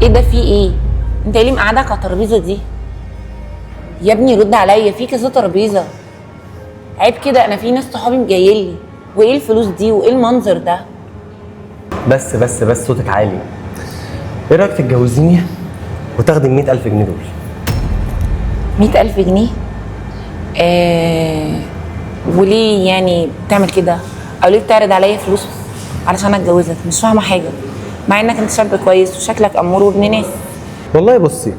ايه ده؟ في ايه؟ انت ليه مقعدك على الترابيزه دي؟ يا ابني رد عليا، في كذا ترابيزه. عيب كده، انا في ناس صحابي مجايلي. وايه الفلوس دي وايه المنظر ده؟ بس صوتك عالي. ايه رايك تتجوزيني وتاخدي ال 100,000 جنيه دول؟ 100,000 جنيه؟ وليه يعني بتعمل كده؟ او ليه بتعرض عليا فلوس علشان اتجوزك؟ مش فاهمه حاجه، مع انك انت شاب كويس وشكلك امور وابن ناس. والله بصي،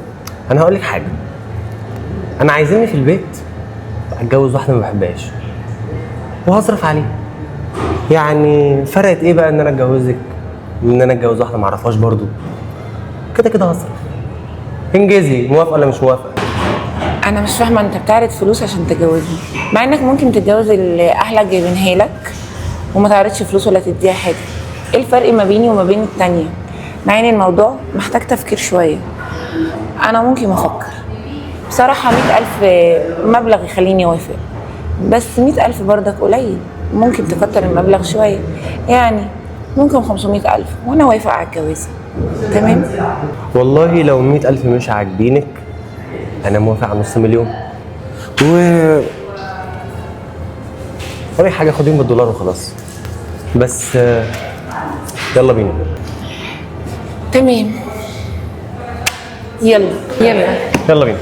انا هقول لك حاجه. انا عايزيني في البيت اتجوز واحده ما بحبهاش وهصرف عليه. يعني فرقت ايه بقى ان انا اتجوزك من ان انا اتجوز واحده ما اعرفهاش؟ برضو كده كده هصرف. انجزي، موافقه ولا مش موافقه؟ انا مش فاهمه، انت بتعرض فلوس عشان تتجوزني، مع انك ممكن تتجوز اللي اهلك جايبينها لك وما تعرضش فلوس ولا تديها حاجه. ايه الفرق ما بيني وما بين التانية؟ مع ان الموضوع محتاج تفكير شويه. انا ممكن افكر بصراحه. 100,000 مبلغ يخليني اوافق، بس 100,000 برضك قليل. ممكن تكتر المبلغ شويه، يعني ممكن 500,000 وانا وافق على الجوازه. تمام؟ والله لو 100,000 مش عاجبينك انا موافق على نص مليون. و اي حاجه خديهم بالدولار وخلاص. بس يلا بينا. تمام، يلا يلا. يلا بينا.